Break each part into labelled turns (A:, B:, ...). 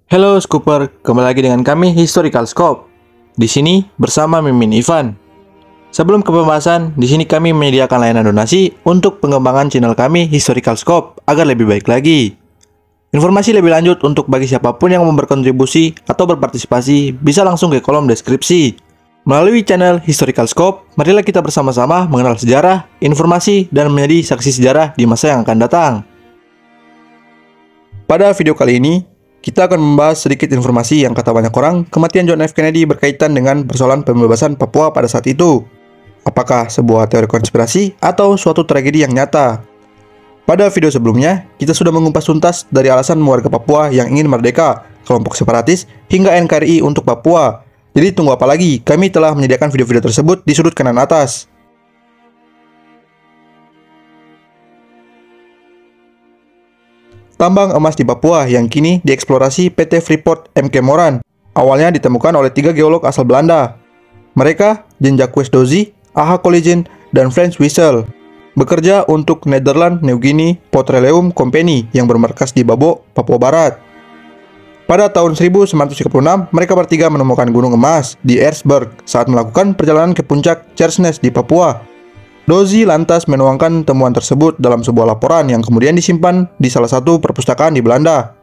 A: Halo Scooper, kembali lagi dengan kami Historical Scope. Di sini bersama Mimin Ivan. Sebelum ke pembahasan, di sini kami menyediakan layanan donasi untuk pengembangan channel kami Historical Scope agar lebih baik lagi. Informasi lebih lanjut untuk bagi siapapun yang mau berkontribusi atau berpartisipasi bisa langsung ke kolom deskripsi. Melalui channel Historical Scope, marilah kita bersama-sama mengenal sejarah, informasi, dan menjadi saksi sejarah di masa yang akan datang. Pada video kali ini, kita akan membahas sedikit informasi yang kata banyak orang, kematian John F. Kennedy berkaitan dengan persoalan pembebasan Papua pada saat itu. Apakah sebuah teori konspirasi atau suatu tragedi yang nyata? Pada video sebelumnya, kita sudah mengupas tuntas dari alasan warga Papua yang ingin merdeka, kelompok separatis, hingga NKRI untuk Papua. Jadi tunggu apa lagi? Kami telah menyediakan video-video tersebut di sudut kanan atas. Tambang emas di Papua yang kini dieksplorasi PT Freeport McMoran awalnya ditemukan oleh 3 geolog asal Belanda. Mereka, Jean-Jacques Dozy, A.H. Collignon, dan Frans Wissel, bekerja untuk Netherland New Guinea Petroleum Company yang bermarkas di Babo, Papua Barat. Pada tahun 1936, mereka bertiga menemukan gunung emas di Erzberg saat melakukan perjalanan ke puncak Kersnes di Papua. Dozy lantas menuangkan temuan tersebut dalam sebuah laporan yang kemudian disimpan di salah satu perpustakaan di Belanda.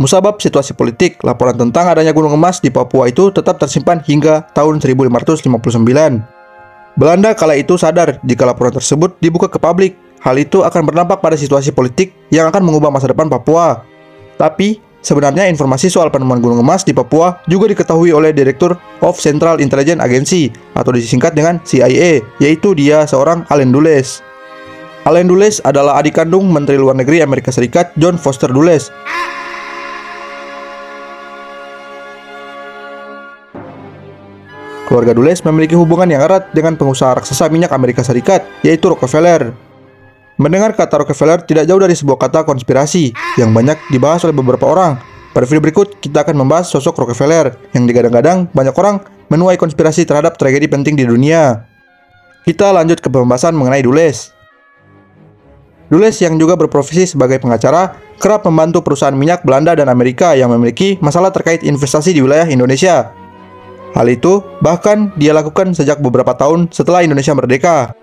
A: Musabab situasi politik, laporan tentang adanya gunung emas di Papua itu tetap tersimpan hingga tahun 1559. Belanda kala itu sadar jika laporan tersebut dibuka ke publik, hal itu akan berdampak pada situasi politik yang akan mengubah masa depan Papua. Tapi, sebenarnya informasi soal penemuan gunung emas di Papua juga diketahui oleh Director of Central Intelligence Agency atau disingkat dengan CIA, yaitu dia seorang Allen Dulles. Allen Dulles adalah adik kandung Menteri Luar Negeri Amerika Serikat John Foster Dulles. Keluarga Dulles memiliki hubungan yang erat dengan pengusaha raksasa minyak Amerika Serikat, yaitu Rockefeller. Mendengar kata Rockefeller tidak jauh dari sebuah kata konspirasi yang banyak dibahas oleh beberapa orang. Pada video berikut, kita akan membahas sosok Rockefeller yang digadang-gadang banyak orang menuai konspirasi terhadap tragedi penting di dunia. Kita lanjut ke pembahasan mengenai Dulles. Dulles yang juga berprofesi sebagai pengacara, kerap membantu perusahaan minyak Belanda dan Amerika yang memiliki masalah terkait investasi di wilayah Indonesia. Hal itu bahkan dia lakukan sejak beberapa tahun setelah Indonesia merdeka.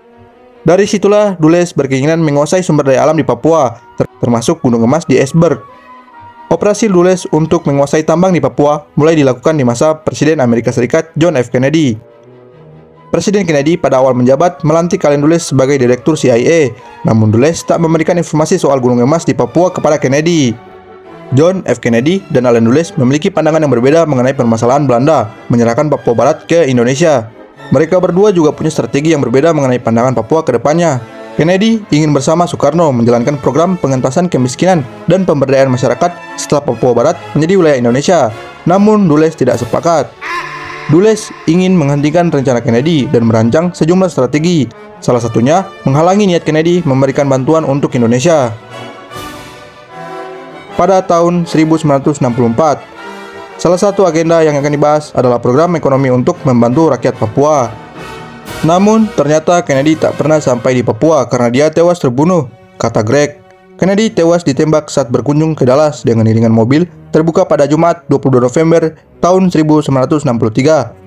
A: Dari situlah Dulles berkeinginan menguasai sumber daya alam di Papua, termasuk gunung emas di Erzberg. Operasi Dulles untuk menguasai tambang di Papua mulai dilakukan di masa Presiden Amerika Serikat John F. Kennedy. Presiden Kennedy pada awal menjabat melantik Allen Dulles sebagai Direktur CIA, namun Dulles tak memberikan informasi soal gunung emas di Papua kepada Kennedy. John F. Kennedy dan Allen Dulles memiliki pandangan yang berbeda mengenai permasalahan Belanda menyerahkan Papua Barat ke Indonesia. Mereka berdua juga punya strategi yang berbeda mengenai pandangan Papua ke depannya. Kennedy ingin bersama Soekarno menjalankan program pengentasan kemiskinan dan pemberdayaan masyarakat setelah Papua Barat menjadi wilayah Indonesia. Namun Dulles tidak sepakat. Dulles ingin menghentikan rencana Kennedy dan merancang sejumlah strategi. Salah satunya menghalangi niat Kennedy memberikan bantuan untuk Indonesia. Pada tahun 1964, salah satu agenda yang akan dibahas adalah program ekonomi untuk membantu rakyat Papua. Namun, ternyata Kennedy tak pernah sampai di Papua karena dia tewas terbunuh, kata Greg. Kennedy tewas ditembak saat berkunjung ke Dallas dengan iringan mobil terbuka pada Jumat 22 November tahun 1963.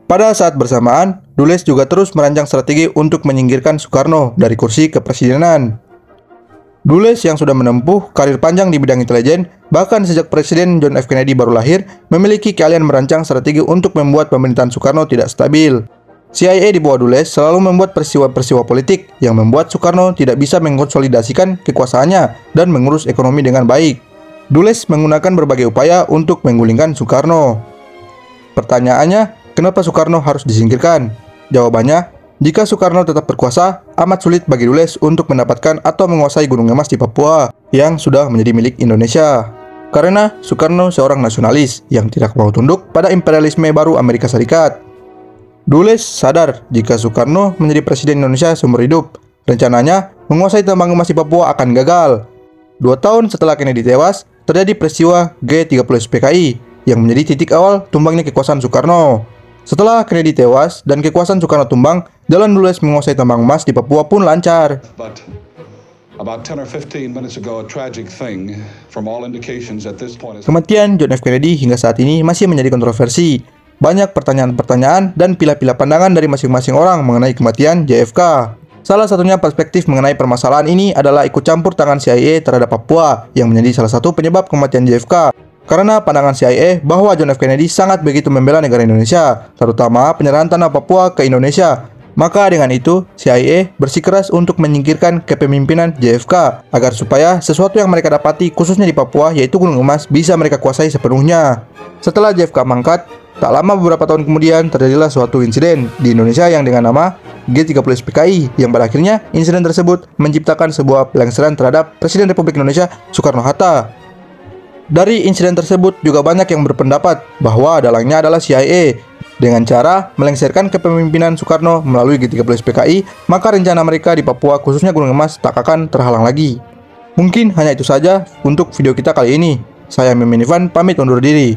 A: Pada saat bersamaan, Dulles juga terus merancang strategi untuk menyingkirkan Soekarno dari kursi kepresidenan. Dulles yang sudah menempuh karir panjang di bidang intelijen, bahkan sejak Presiden John F. Kennedy baru lahir, memiliki keahlian merancang strategi untuk membuat pemerintahan Soekarno tidak stabil. CIA di bawah Dulles selalu membuat peristiwa-peristiwa politik yang membuat Soekarno tidak bisa mengkonsolidasikan kekuasaannya dan mengurus ekonomi dengan baik. Dulles menggunakan berbagai upaya untuk menggulingkan Soekarno. Pertanyaannya, kenapa Soekarno harus disingkirkan? Jawabannya, jika Soekarno tetap berkuasa, amat sulit bagi Dulles untuk mendapatkan atau menguasai gunung emas di Papua yang sudah menjadi milik Indonesia. Karena Soekarno seorang nasionalis yang tidak mau tunduk pada imperialisme baru Amerika Serikat. Dulles sadar jika Soekarno menjadi presiden Indonesia seumur hidup, rencananya menguasai tambang emas di Papua akan gagal. 2 tahun setelah Kennedy tewas, terjadi peristiwa G30 SPKI yang menjadi titik awal tumbangnya kekuasaan Soekarno. Setelah Kennedy tewas dan kekuasaan Soekarno tumbang, jalan Dulles menguasai tambang emas di Papua pun lancar.
B: But about 10 or 15 minutes ago, a tragic thing, from all indications at this point, is...
A: Kematian John F. Kennedy hingga saat ini masih menjadi kontroversi. Banyak pertanyaan-pertanyaan dan pilah-pilah pandangan dari masing-masing orang mengenai kematian JFK. Salah satunya perspektif mengenai permasalahan ini adalah ikut campur tangan CIA terhadap Papua yang menjadi salah satu penyebab kematian JFK. Karena pandangan CIA bahwa John F. Kennedy sangat begitu membela negara Indonesia, terutama penyerahan tanah Papua ke Indonesia. Maka dengan itu, CIA bersikeras untuk menyingkirkan kepemimpinan JFK agar supaya sesuatu yang mereka dapati khususnya di Papua yaitu Gunung Emas bisa mereka kuasai sepenuhnya. Setelah JFK mangkat, tak lama beberapa tahun kemudian terjadilah suatu insiden di Indonesia yang dengan nama G30 SPKI yang pada akhirnya insiden tersebut menciptakan sebuah pelengseran terhadap Presiden Republik Indonesia Soekarno-Hatta. Dari insiden tersebut juga banyak yang berpendapat bahwa dalangnya adalah CIA. Dengan cara melengsarkan kepemimpinan Soekarno melalui G30 SPKI, maka rencana mereka di Papua khususnya Gunung Emas tak akan terhalang lagi. Mungkin hanya itu saja untuk video kita kali ini. Saya Mimin Ivan pamit undur diri.